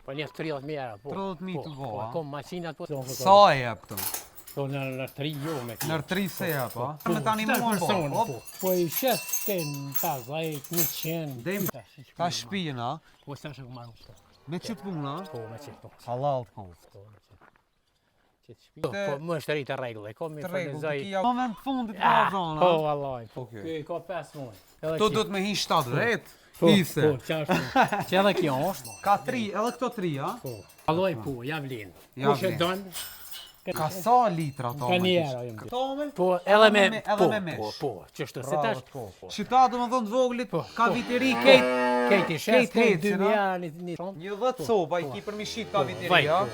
Po një 30.000 po. 30.000 të voa. Po makinat po. Sa e jep këtu? Po në 3 jo me. Në 3 se jep, a? Me tani mua po. Po i shes ten 50, 100. Ka shpijen, a? Po sa shë marrë këto. Me që puna? Po me që po. Halal të kohë. Po më është rritë rregull, e kom i furnizoj. Moment fundit ka zona. Po vallaj, po. Ky ka 5 muaj. Këto do të me hin 7 vet. Po, Hise. çfarë? Që edhe kjo është. Ka 3, edhe këto 3, a? Po. Vallaj po, ja vlen. Ja Kush e vlen. don? Ka sa litra to? Ka njëra jam. Këto me? Po, edhe me mesh. Po, ç'është se tash. Qita do më thonë të voglit, ka viteri kejt. Kejt i shes, Kejt 2.000 një 10 copa i ki për mi shit ka viteri, a?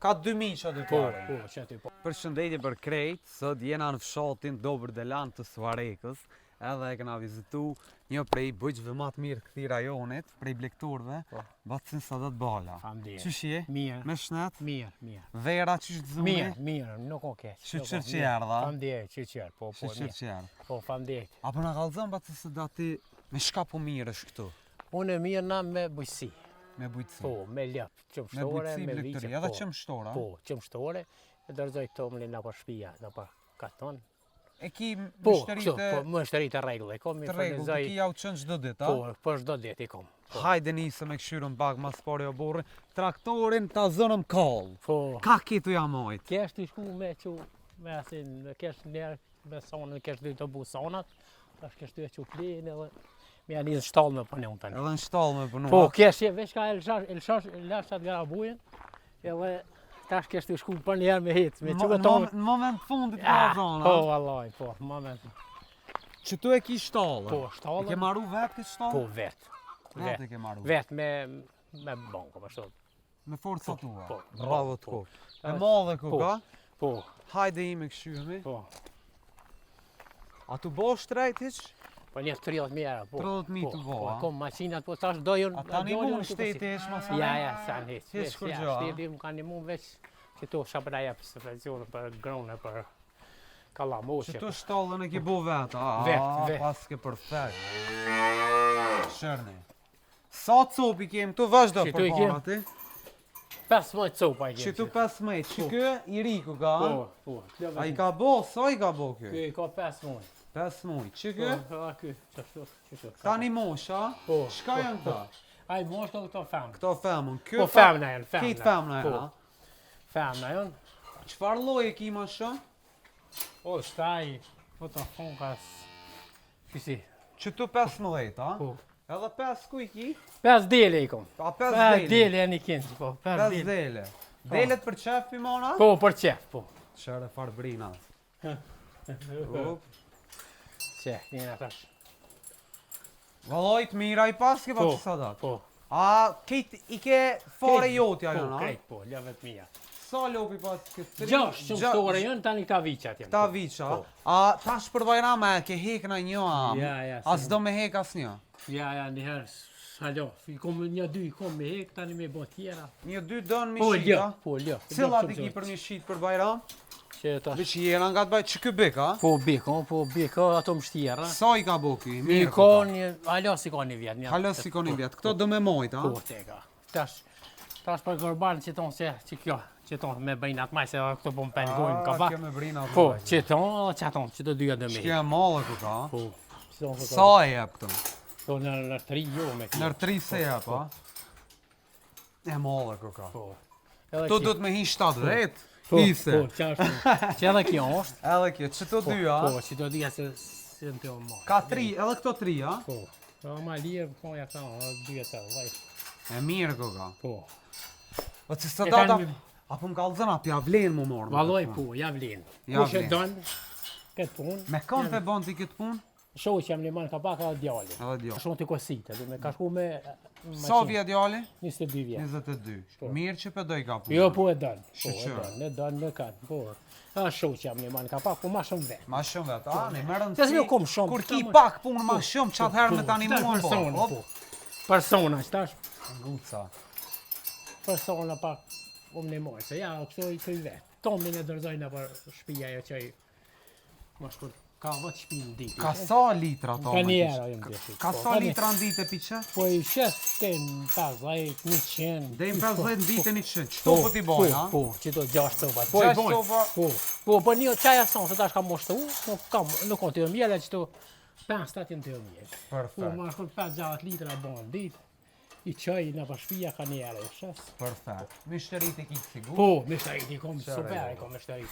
Ka 2.000 që aty pare. Po, që aty po. Përshëndetje për krejt, sot jena në fshatin Dobër Delan të Suarekës, edhe e kena vizitu një prej bëjqve më të mirë këti rajonit, prej blektorve, Bacin Sadat Bala. Famdje. Qysh je? Mirë. Me shnet? Mirë. Vera qysh të zune? Mirë, nuk o keq. Qyqer dha? Famdje, qyqer, po, mirë. Qyqer. Po, famdje. Apo na kallëzën Bacin Sadat ti me shka po mirë është këtu? Unë mirë na me bujësi. Me bujtësi? Po, me ljep, qëmshtore, me bujtësi, me blektëri, viqe. edhe qëmshtore? Po, qëmshtore, e dërzoj tomlin në për shpia, në për katon. E ki Po, mështërit po, mështërit e rregull, e kom i të rregull, të ki jau qënë çdo ditë, a? Po, për çdo ditë i kom. Hajde nisëm e këshyrën bak mas pare o borë, traktorin ta zënëm kallë. Po. Ka kitu ja mojt? Kesh t'i shku me që, me asin, kesh njerë me sonën, kesh dy të busonat, tash kesh dy e që plinë edhe me janë një shtallë me përne unë tani. Edhe në shtallë me përnu. Po, kesh je, veç ka elshash gara bujen, edhe tash kesh t'i shku për njerë me hitë, me që tonë. Në moment fundit ka zona. Po, vallaj, po, në moment. Që tu e ki shtallë? Po, shtallë. I ke maru vetë këtë shtallë? Po, vetë. Vetë i ke maru? Vetë me banko, më shtot. Me forca tua? Po. Bravo të kokë. E madhe kuka? Po. Hajde i me këshyrëmi? Po. A tu bo shtrejt hiq? Po një 30.000 po. 30.000 të voa? Po, kom makinat, po tash dojën... A ta një mund shteti ish ma sa? Ja, sa në hiq. Hiq kur gjo? Shteti më ka një mund veç që tu shabraja për subvencionë për grone, për kalamoqe. Që tu shtallën e ki bo vetë? Vetë. Pas ke perfekt. Shërni. Sa copi kem tu vazhdo për para ti? 15 copa i kem. Që tu 15, që kë i riku ka? Po. A i ka bo? Sa i ka bo kë? Kë i ka 5 muaj. 5 muaj. Që kë? A kë, qështu. Ka një mosh, a? Po. Shka janë ta? A i mosh këto femë. Këto femën. Po femna janë, femna. Kitë femna janë, a? Femna janë. Qfar loj e ki ma shë? O, shtaj, po të fonkas. Kësi. Që tu 15, a? Po. Edhe 5 ku i ki? 5 dele i kom. A 5 5 dele? dele janë i këndë, po. 5 dele. Delet për qef pimona? Po, për qef, po. Qere farë brina. Qef, njëna tash. Valojt mira i pas ke pa që sadat? Po. A kejt i ke fare jotja janë, a? Po, krejt, po, lëvet mija. Sa lopi pas ke 3? 6 qëmstore janë, tani këta viqat janë. Këta viqa? A tash për bajrama e ke hek në një am? Ja. A s'do me hek as një? Ja, njëherë, halo, i kom një dy i kom me hek, tani me bo tjera. Një dy dënë mi Po, shita? Po, Cilat i ki për mi shit për bajram? Që tash. Veç jena nga të bajt, që kë beka? Po, biko, ato më shtjera. Sa i ka bo ki? I ka një, halo si ka një vjet. Halo si ka një vjet, këto do me mojt, a? Po, teka. Tash për gërbanë që tonë se, që kjo, që tonë me bëjnat maj, se këto po më pengojnë ka bak. Kjo me brina të Po, që tonë, që të dyja dëmi. Shkja mallë ku ka? Po. Sa e jep këto? Po, në 3 jo me kjo. Nër 3 se jep, a? E mallë ku ka. Po. Këto do të me hin 7 vet? Po, Hise. që edhe kjo është. Edhe kjo, që të dy, a? Po, që të dyja se në të o marë. Ka 3, edhe këto 3, a? Po. Po, ma lirë, po, ja ka, dyja të, vaj. E mirë ku ka. Po. O që së data, apo më kalëzën, apo ja vlenë më morë? Valoj, po, ja vlenë. Ja Kush e vlenë. donë këtë punë. Me kanë të bënd t'i këtë punë? Shohë që jam një manë ka pak edhe djali. Edhe djali. Shumë të kositë, me ka shku me Sa vje djali? 22 vjetë. 22. Mirë që pëdoj ka punë. Jo, po e donë. Po, Shqyqyre. e donë, në kanë, po. A shohë që jam një manë ka pak, po ma shumë vetë. Ma shumë vetë, a? Ne merën Se s'mi kom shumë. Kur ki pak punë ma shumë, që atëherë me tani mua në Persona, po. Persona, që tash, Guca. persona pak, në mojë, se ja, kështu i të i vetë. Tomin e dërzojnë për shpija jo që i, ma shkur, Ka 10 shpinë ditë. Ka sa litra to? Ka njëra jëmë deshit. Ka sa litra në ditë e piqe? Po i shes të në 50, 100. Dhe i 50 ditë 100. Qëto po t'i bojnë, ha? Po, qëto 6 sopa. Po i 6 bojnë. sopa? Po një qaja sonë, se tash ka moshtu, nuk kanë të mjele qëto 5-7 jenë të mjele. Po, Perfekt. ma shkon 5-6 litra banë ditë. I qaj në pashpia ka njëra i shes. Perfekt. Mishterit e kitë sigur? Po, mishterit i kom super, i kom mishterit.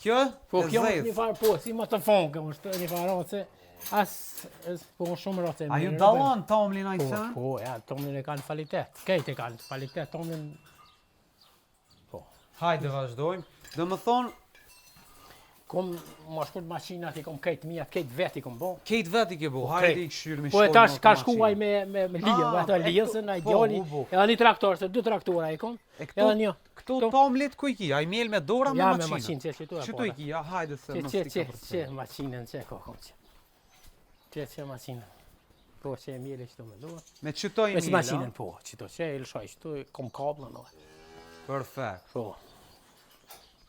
Kjo? Po, e kjo është zezë. një farë, po, si më të fonë, kjo është një farë race, po shumë race. A ju dalon tomlin a i Po, sen? po, ja, tomlin e kanë kvalitet. Kejt e kanë kvalitet, tomlin... Po. Hajde vazhdojmë. Dhe më thonë, Kom, ma shkurt machinat i kom kejt mijat, kejt vet i kom bo. kejt vet i ke bo, hajde i këshyrë me Po e shkojnë tash në ka maqinë. shkuaj me lijën, ato lijësën, a i po, djali, po. edhe një traktor, se 2 traktora i kom, E këto, edhe një. këto tomlit ku i ki? A i mjel me dora me Ja, me maqinë? maqinë, që tu e Qëtu i ki, ja, hajde se mos t'i ka Që përcjellë. machinën, që kom që. Që machinën. Po, që e mjeli qëto me dorë. Me qëto i Me si mjel, machinën, ha? po, qëto, që e lëshoj, qëto kom kablën, no. Perfekt. Po.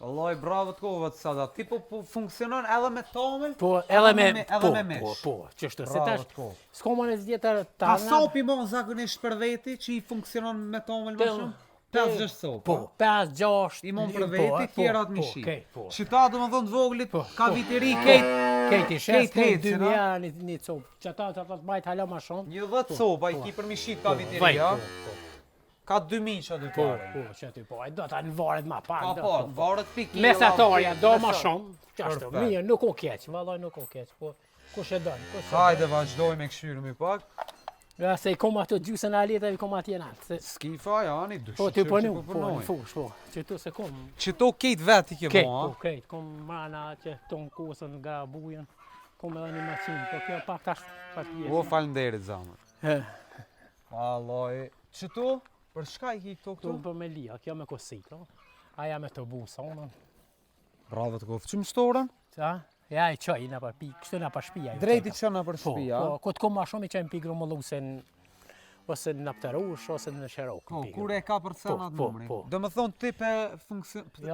Vallaj, bravo të kove të sada. Ti po funksionon edhe me tomel? Po, edhe me mesh. Po, qështu, se Bravo tash, të kove. s'ko më në zjetër të Ka sopi mon zakonisht për veti që i funksionon me tomel më shumë? 5-6 sopa. Po, 5-6. I mon për veti, tjerat në shi. Po, Qita do më thonë të voglit, Po, ka po, viteri, po. kejt. Kejt i shes, kejt hecin, 2 ha? mjera një copë. Qëta të bajt hala ma shumë. Një 10 sopa i ki për mi shit ka viteri, Vaj, ja? po, Ka 2000 që aty po, pare. po, që ty po, e do ta në varet ma pak. Pa do, po, po. varet pikë. Mesatarja do ma shumë. Qashtu, Perfekt. mirë, nuk u keq, vallaj nuk u keq, po kush e don, kush e don. Hajde vazhdoj me këshyrë mi pak. Ja, se i kom ato gjusën e aleta, i kom atje natë. Se, Skifa, jani, dushë po, ty që punu, po po, në punoj. fush, po, që tu se kom. Qëto kejt veti ke Kejt, bo, ha? po, kejt, kom mana që ton kusën nga bujën, kom edhe një maqinë, po kjo pak tash pa pjesë. O, falenderit zamër. He, Alloj. Qëto? Për shka i ki këto tu këtu? për me lija, kjo me kositë, aja me të busonën. Bravo të kofë. Që më shtorën? Qa? Ja, i qaj, në për pi, kështu në për shpia. Drejti qëna për Po, shpia. po, këtë kom ma shumë i qajnë pi grumullusen, ose në Pterush, ose në Sherok. Po, kur e ka për senat po, numri. po. Do më thonë ti pe Ja,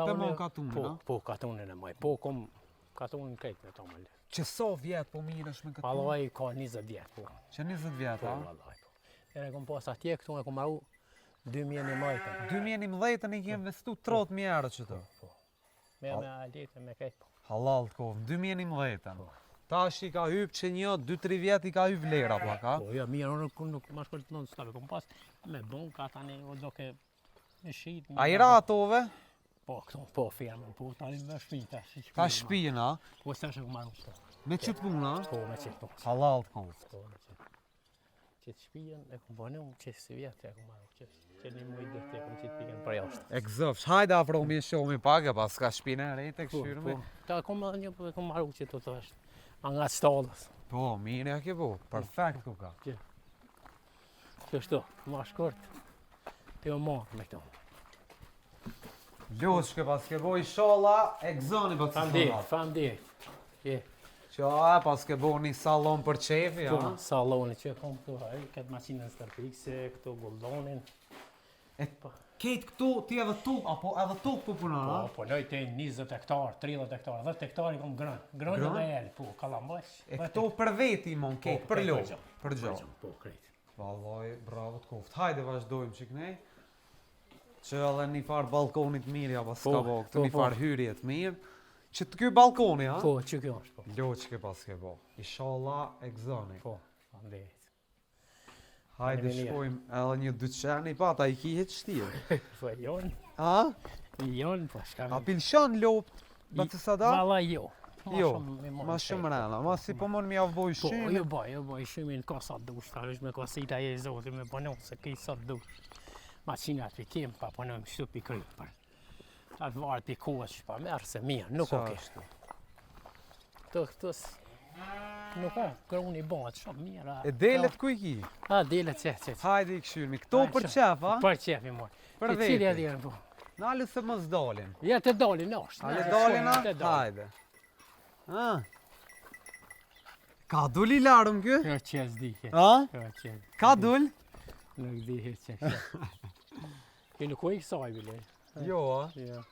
pe unë- mon katunin, Po, ha? po, katunin e moj. Po, kom katunin krejt me tomel. Që so vjetë po mirësh me katunin? Vallaj ka 20 vjetë, po. Që 20 vjetë, Po, ha? vallaj, po. E kom pas atje, këtu e kom maru 2011. 2011 i kemë investu 30.000 euro qëto. Me alete, me krejt, po. Halal të kofë, 2011. Tash i ka hypë që një 2-3 vjetë i ka hypë lera pak, ha? Po, jo, mirë, unë nuk ma shkëllë të nënë stave, kom pas me bonka tani, o do ke me shit. A i ra atove? Po, këtu, po, firmën, po, tani me shpita. Ka shpijën, ha? Po, s'ta që kom maru shto. Me qëtë puna, ha? Po, me qëtë, po. Halal të kofë. Po, me qëtë. Qëtë shpijen e kom bënu, qëtë si vjetë e kom maru, që një mujtë dhe të kom qëtë pikën për jashtë. E gëzëfsh, hajde afro mi shomi pak, e pas ka shpinë e rejtë e këshyrë me. Ta kom edhe një për kom maru që të është. A nga stallës. Po, mire a ke bo, perfekt ku ka. Kështu, ma shkurt. Të jo marë me këto. Ljosh ke pas ke bo i sholla, e gëzoni për të Famdirit, famdirit. Që a, pas ke bo një salon për qefi, Po, ha? saloni që kom këtu, këtë masinën stërpikse, këtu gullonin. E kejt këtu ti edhe tuk, apo edhe tuk po punon, Po, ha? punoj të 20 hektar, 30 hektar, 10 hektar i kom grën. Grën Grën? dhe elë, po, kalambash. E këto për veti mon kejt, për lo, për gjo. Po, krejt. Valloj, bravo të koft. Hajde vazhdojmë që kënej. Që edhe një farë balkonit mirë, ja pas Po, ka bo, këtu po, një po. farë hyrjet mirë. Që të ky balkoni, ha? Po, që kjo është, po. Lo që ke pas ke bo. Inshallah e gëzoni. Po, famdirit. Hajde Faleminderit. shkojmë edhe një dyqen i pata, i ki heq shtirë. Po, jon, A? jon, po, shka A pilshan lopt, bëtë sa da? Valla jo. Jo, ma shumë rana, ma si po mund mi avboj Po, shumë. jo boj, shumin ka sa dush, ta është me kasita e zotit me punon, se ki sa dush. Macinat për kem, pa punojmë shtu për kry, për. Ta të varë për kohës që pa merë se mirë, nuk o keshtë. Këtës, nuk ka, gruni bëhat shumë mirë. E delet ku i ki? A, delet që. Hajde i këshyrmi, këto Hajde, për shumë. qef, a? Për qefi mor. Për Cili e veti. dhjerën po. Nalë se mos dalin. Ja të dalin është. Ale dalin, a? Të dalin. Hajde. A? Ka dul i larëm kë? Kjo qes dike. A? Kjo qes. Ka dul? Nuk di hirë që. Kjo nuk u i kësaj bile. Jo, a? Ja.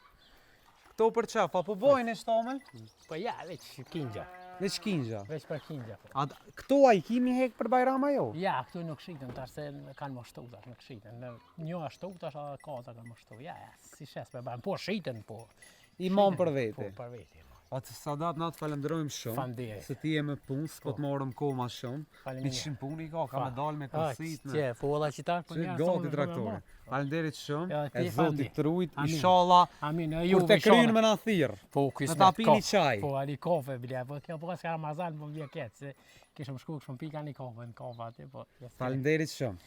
Këto për qef, a po bojnë e shtomel? Po ja, veç kingja. Veç Kingja. Veç për Kingja. Këto a i kimi hek për Bajrama jo? Ja, këtu nuk shiten, tash se kanë moshtu tash, nuk shiten. Një ashtu tash kata kanë moshtu. Ja, si shes me bajnë, po shiten, po. I mam për vete. Po, për vete. Atë Sadat na të falenderojmë shumë. Faleminderit. Se ti je me punë, s'po të marrëm kohë ma shumë. Faleminderit. 100 punë i ka me dalë me kërësit. Tje, po olla qitar, po Që njerë. gati traktore. Falenderit shumë. Ja, E ti Zotit të rujt, Amin. inshallah. Amin, e Kur ju të krynë me na thirr. Po, Me ta pini qaj. Po, ali kafe, bile, po kjo po ka Ramazan, po vje keq, se kishëm shku, kishëm pika një kafe, në kafe aty, po. Falenderit shumë.